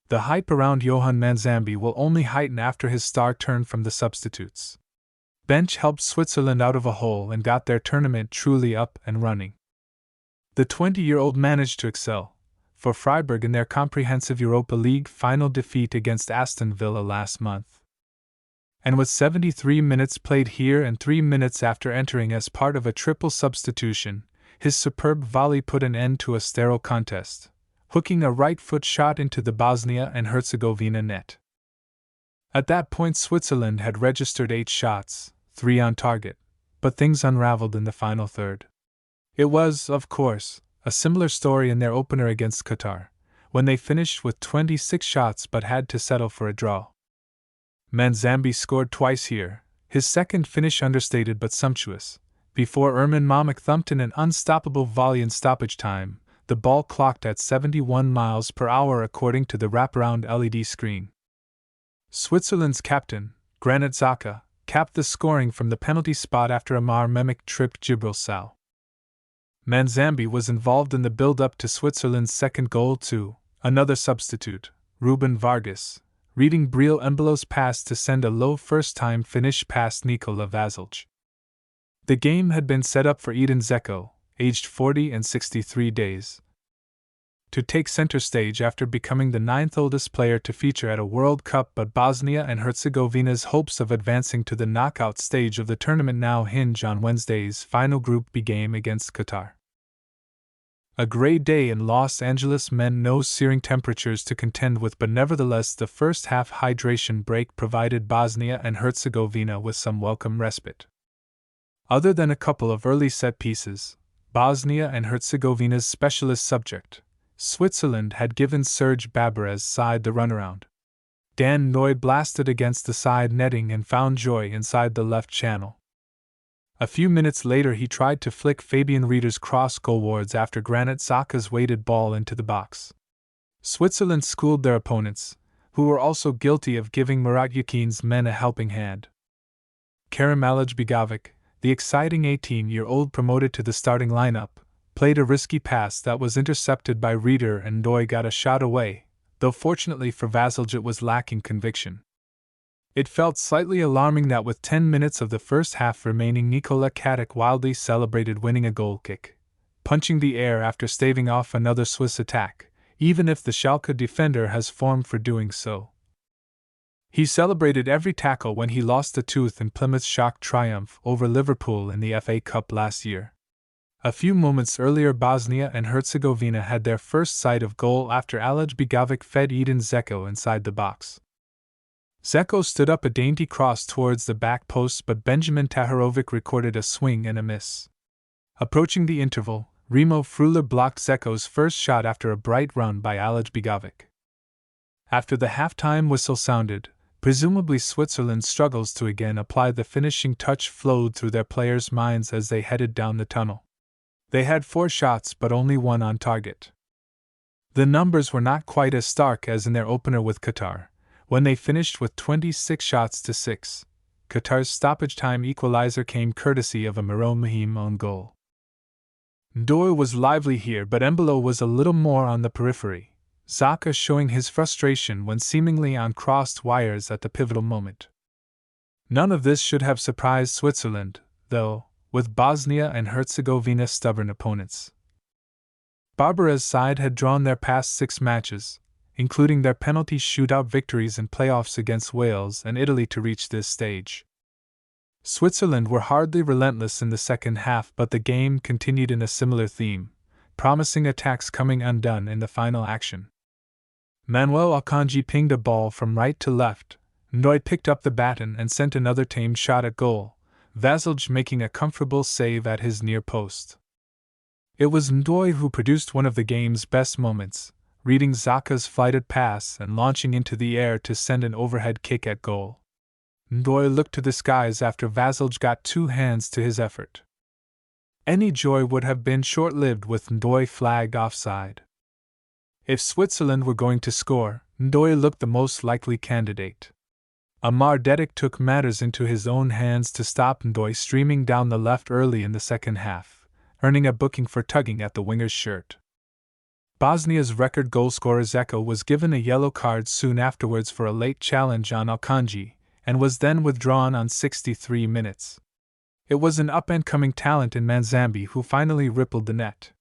The hype around Johan Manzambi will only heighten after his star turn from the substitutes bench helped Switzerland out of a hole and got their tournament truly up and running. The 20-year-old managed to excel for Freiburg in their comprehensive Europa League final defeat against Aston Villa last month. And with 73 minutes played here and 3 minutes after entering as part of a triple substitution, his superb volley put an end to a sterile contest, hooking a right-foot shot into the Bosnia and Herzegovina net. At that point Switzerland had registered 8 shots, 3 on target, but things unraveled in the final third. It was, of course, a similar story in their opener against Qatar, when they finished with 26 shots but had to settle for a draw. Manzambi scored twice here, his second finish understated but sumptuous, before Ermin Mamak thumped in an unstoppable volley in stoppage time, the ball clocked at 71 miles per hour according to the wraparound LED screen. Switzerland's captain, Granit Xhaka, capped the scoring from the penalty spot after Amar Mehmet tripped Djibril Sow. Manzambi was involved in the build-up to Switzerland's second goal too, another substitute, Ruben Vargas, reading Breel Embolo's pass to send a low first-time finish past Nikola Vasilj. The game had been set up for Edin Dzeko, aged 40 and 63 days, to take center stage after becoming the 9th oldest player to feature at a World Cup, but Bosnia and Herzegovina's hopes of advancing to the knockout stage of the tournament now hinge on Wednesday's final Group B game against Qatar. A gray day in Los Angeles meant no searing temperatures to contend with, but nevertheless the first half hydration break provided Bosnia and Herzegovina with some welcome respite. Other than a couple of early set pieces, Bosnia and Herzegovina's specialist subject, Switzerland, had given Serge Babarez's side the runaround. Dan Noyd blasted against the side netting and found joy inside the left channel. A few minutes later he tried to flick Fabian Rieder's cross goalwards after Granit Xhaka's weighted ball into the box. Switzerland schooled their opponents, who were also guilty of giving Murat Yakin's men a helping hand. Kerim Alajbegovic, the exciting 18-year-old promoted to the starting lineup, played a risky pass that was intercepted by Rieder and Ndoye got a shot away, though fortunately for Vasilj it was lacking conviction. It felt slightly alarming that with 10 minutes of the first half remaining Nikola Katic wildly celebrated winning a goal kick, punching the air after staving off another Swiss attack, even if the Schalke defender has form for doing so. He celebrated every tackle when he lost a tooth in Plymouth's shock triumph over Liverpool in the FA Cup last year. A few moments earlier Bosnia and Herzegovina had their first sight of goal after Alajbegovic fed Edin Dzeko inside the box. Dzeko stood up a dainty cross towards the back post, but Benjamin Taharovic recorded a swing and a miss. Approaching the interval, Remo Freuler blocked Dzeko's first shot after a bright run by Alajbegovic. After the halftime whistle sounded, presumably Switzerland's struggles to again apply the finishing touch flowed through their players' minds as they headed down the tunnel. They had 4 shots but only 1 on target. The numbers were not quite as stark as in their opener with Qatar, when they finished with 26 shots to 6. Qatar's stoppage time equalizer came courtesy of a Miro Mahim own goal. Ndoye was lively here, but Embolo was a little more on the periphery, Xhaka showing his frustration when seemingly on crossed wires at the pivotal moment. None of this should have surprised Switzerland, though, with Bosnia and Herzegovina stubborn opponents. Babarez's side had drawn their past 6 matches, including their penalty shootout victories in playoffs against Wales and Italy to reach this stage. Switzerland were hardly relentless in the second half, but the game continued in a similar theme, promising attacks coming undone in the final action. Manuel Akanji pinged a ball from right to left, Ndoye picked up the baton and sent another tame shot at goal, Vasilj making a comfortable save at his near post. It was Ndoye who produced one of the game's best moments, reading Xhaka's flighted pass and launching into the air to send an overhead kick at goal. Ndoye looked to the skies after Vasilj got 2 hands to his effort. Any joy would have been short-lived with Ndoye flagged offside. If Switzerland were going to score, Ndoye looked the most likely candidate. Amar Dedic took matters into his own hands to stop Ndoye streaming down the left early in the second half, earning a booking for tugging at the winger's shirt. Bosnia's record goalscorer Zeko was given a yellow card soon afterwards for a late challenge on Akanji, and was then withdrawn on 63 minutes. It was an up-and-coming talent in Manzambi who finally rippled the net.